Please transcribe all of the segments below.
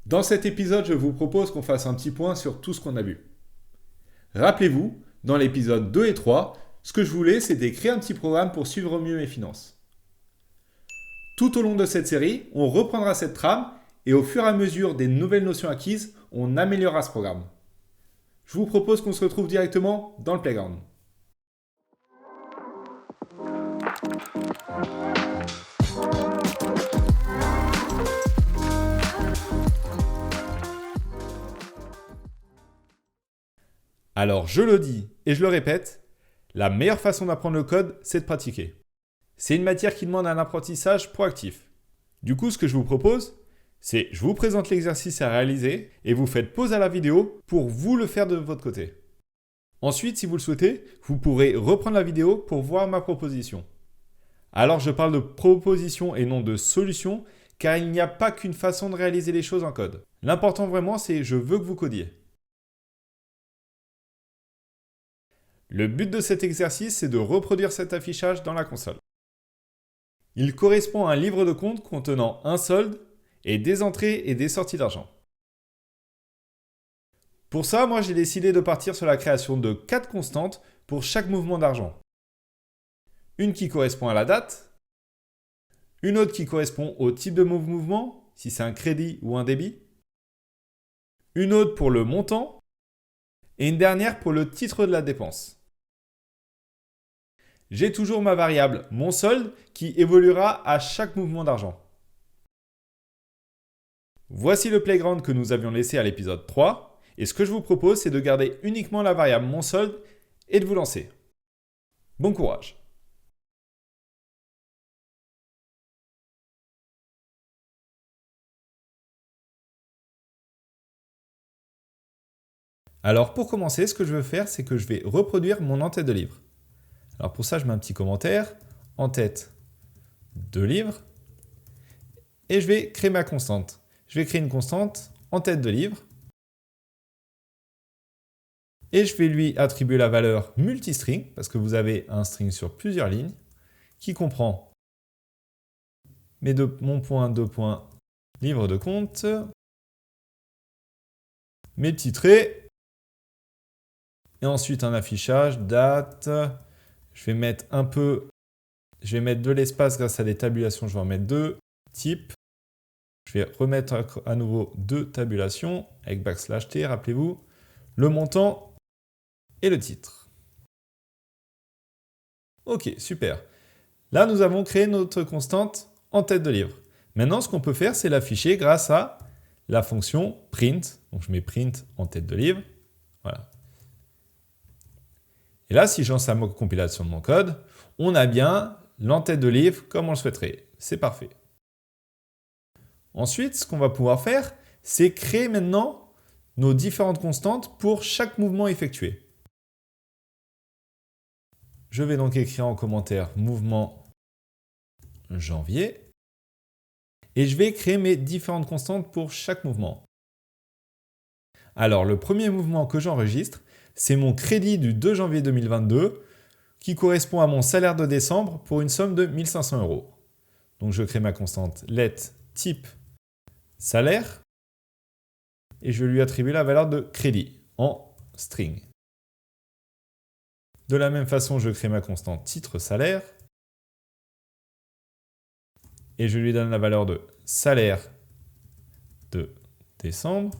Dans cet épisode, je vous propose qu'on fasse un petit point sur tout ce qu'on a vu. Rappelez-vous, dans l'épisode 2 et 3, ce que je voulais, c'était créer un petit programme pour suivre mieux mes finances. Tout au long de cette série, on reprendra cette trame et au fur et à mesure des nouvelles notions acquises, on améliorera ce programme. Je vous propose qu'on se retrouve directement dans le playground. Alors je le dis et je le répète, la meilleure façon d'apprendre le code, c'est de pratiquer. C'est une matière qui demande un apprentissage proactif. Du coup, ce que je vous propose, c'est je vous présente l'exercice à réaliser et vous faites pause à la vidéo pour vous le faire de votre côté. Ensuite, si vous le souhaitez, vous pourrez reprendre la vidéo pour voir ma proposition. Alors je parle de proposition et non de solution, car il n'y a pas qu'une façon de réaliser les choses en code. L'important vraiment, c'est je veux que vous codiez. Le but de cet exercice, c'est de reproduire cet affichage dans la console. Il correspond à un livre de compte contenant un solde et des entrées et des sorties d'argent. Pour ça, moi j'ai décidé de partir sur la création de 4 constantes pour chaque mouvement d'argent. Une qui correspond à la date, une autre qui correspond au type de mouvement, si c'est un crédit ou un débit, une autre pour le montant, et une dernière pour le titre de la dépense. J'ai toujours ma variable mon solde qui évoluera à chaque mouvement d'argent. Voici le playground que nous avions laissé à l'épisode 3, et ce que je vous propose, c'est de garder uniquement la variable mon solde et de vous lancer. Bon courage! Alors pour commencer, ce que je veux faire, c'est que je vais reproduire mon en-tête de livre. Alors pour ça, je mets un petit commentaire, en-tête de livre, et je vais créer ma constante. Je vais créer une constante en-tête de livre, et je vais lui attribuer la valeur multistring, parce que vous avez un string sur plusieurs lignes, qui comprend mon point, deux points, livre de compte, mes petits traits, et ensuite un affichage, date, je vais mettre de l'espace grâce à des tabulations, je vais en mettre 2, type, je vais remettre à nouveau 2 tabulations avec backslash t, rappelez-vous, le montant et le titre. Ok, super. Là, nous avons créé notre constante en tête de livre. Maintenant, ce qu'on peut faire, c'est l'afficher grâce à la fonction print. Donc, je mets print en tête de livre. Voilà. Et là, si je lance la compilation de mon code, on a bien l'entête de livre comme on le souhaiterait. C'est parfait. Ensuite, ce qu'on va pouvoir faire, c'est créer maintenant nos différentes constantes pour chaque mouvement effectué. Je vais donc écrire en commentaire mouvement janvier. Et je vais créer mes différentes constantes pour chaque mouvement. Alors, le premier mouvement que j'enregistre, c'est mon crédit du 2 janvier 2022 qui correspond à mon salaire de décembre pour une somme de 1 500 €. Donc, je crée ma constante let type salaire et je lui attribue la valeur de crédit en string. De la même façon, je crée ma constante titre salaire et je lui donne la valeur de salaire de décembre,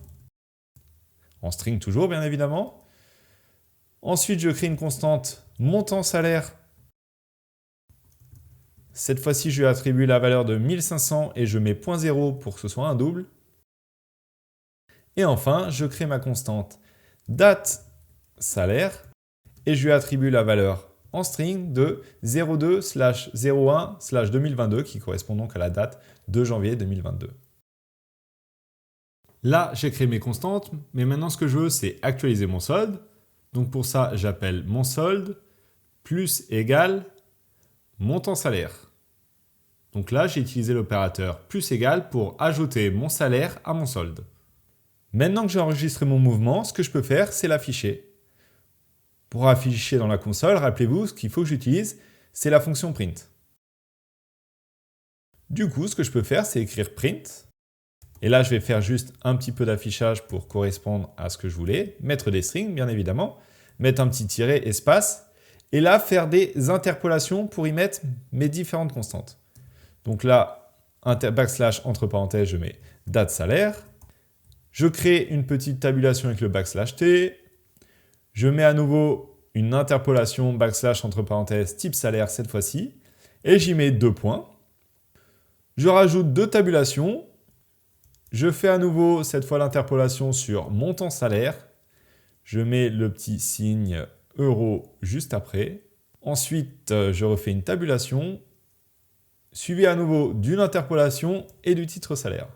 en string toujours bien évidemment. Ensuite, je crée une constante montant salaire. Cette fois-ci, je lui attribue la valeur de 1500 et je mets .0 pour que ce soit un double. Et enfin, je crée ma constante date salaire et je lui attribue la valeur en string de 02/01/2022 qui correspond donc à la date de janvier 2022. Là, j'ai créé mes constantes, mais maintenant ce que je veux, c'est actualiser mon solde. Donc pour ça, j'appelle mon solde plus égal montant salaire. Donc là, j'ai utilisé l'opérateur plus égal pour ajouter mon salaire à mon solde. Maintenant que j'ai enregistré mon mouvement, ce que je peux faire, c'est l'afficher. Pour afficher dans la console, rappelez-vous, ce qu'il faut que j'utilise, c'est la fonction print. Du coup, ce que je peux faire, c'est écrire print Et là, je vais faire juste un petit peu d'affichage pour correspondre à ce que je voulais. Mettre des strings, bien évidemment. Mettre un petit tiret, espace. Et là, faire des interpolations pour y mettre mes différentes constantes. Donc là, backslash, entre parenthèses, je mets date salaire. Je crée une petite tabulation avec le backslash T. Je mets à nouveau une interpolation backslash, entre parenthèses, type salaire cette fois-ci. Et j'y mets 2 points. Je rajoute 2 tabulations. Je fais à nouveau, cette fois, l'interpolation sur montant salaire. Je mets le petit signe euro juste après. Ensuite, je refais une tabulation, suivi à nouveau d'une interpolation et du titre salaire.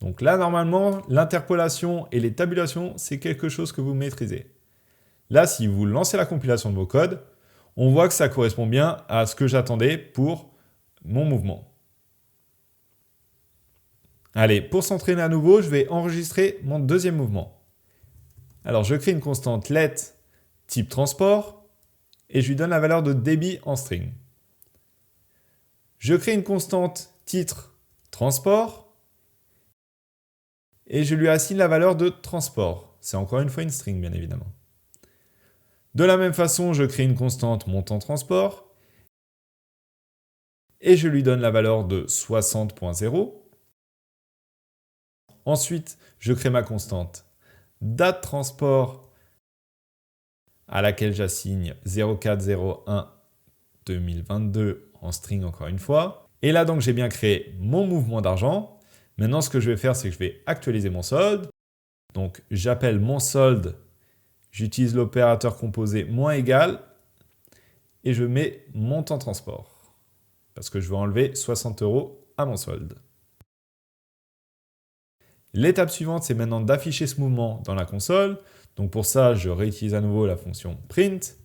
Donc là, normalement, l'interpolation et les tabulations, c'est quelque chose que vous maîtrisez. Là, si vous lancez la compilation de vos codes, on voit que ça correspond bien à ce que j'attendais pour mon mouvement. Allez, pour s'entraîner à nouveau, je vais enregistrer mon deuxième mouvement. Alors, je crée une constante let type transport et je lui donne la valeur de débit en string. Je crée une constante titre transport et je lui assigne la valeur de transport. C'est encore une fois une string, bien évidemment. De la même façon, je crée une constante montant transport et je lui donne la valeur de 60.0. Ensuite, je crée ma constante date transport à laquelle j'assigne 0401-2022 en string encore une fois. Et là donc j'ai bien créé mon mouvement d'argent. Maintenant ce que je vais faire c'est que je vais actualiser mon solde. Donc j'appelle mon solde, j'utilise l'opérateur composé moins égal et je mets montant transport parce que je veux enlever 60 € à mon solde. L'étape suivante, c'est maintenant d'afficher ce mouvement dans la console. Donc pour ça, je réutilise à nouveau la fonction print.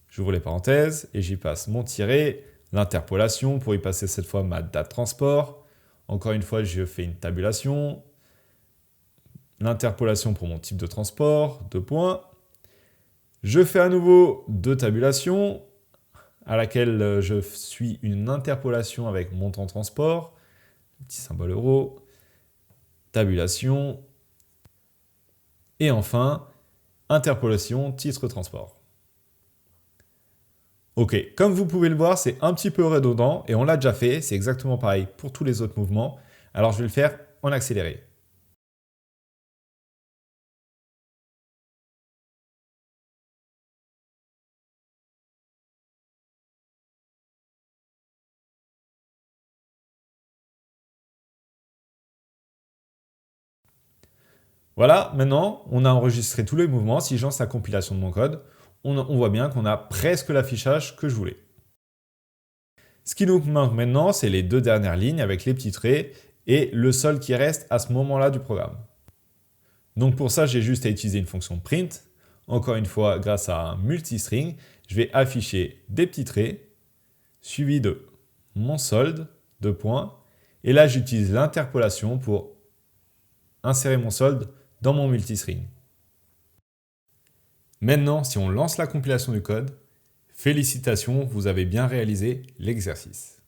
J'ouvre les parenthèses et j'y passe mon tiret, l'interpolation pour y passer cette fois ma date transport. Encore une fois, je fais une tabulation. L'interpolation pour mon type de transport, 2 points. Je fais à nouveau 2 tabulations à laquelle je suis une interpolation avec montant transport, petit symbole euro. Tabulation, et enfin, interpolation, titre transport. Ok, comme vous pouvez le voir, c'est un petit peu redondant, et on l'a déjà fait, c'est exactement pareil pour tous les autres mouvements. Alors je vais le faire en accéléré. Voilà, maintenant, on a enregistré tous les mouvements. Si je lance la compilation de mon code, on voit bien qu'on a presque l'affichage que je voulais. Ce qui nous manque maintenant, c'est les 2 dernières lignes avec les petits traits et le solde qui reste à ce moment-là du programme. Donc pour ça, j'ai juste à utiliser une fonction print. Encore une fois, grâce à un multistring, je vais afficher des petits traits suivis de mon solde, 2 points. Et là, j'utilise l'interpolation pour insérer mon solde dans mon multistring. Maintenant, si on lance la compilation du code, félicitations, vous avez bien réalisé l'exercice.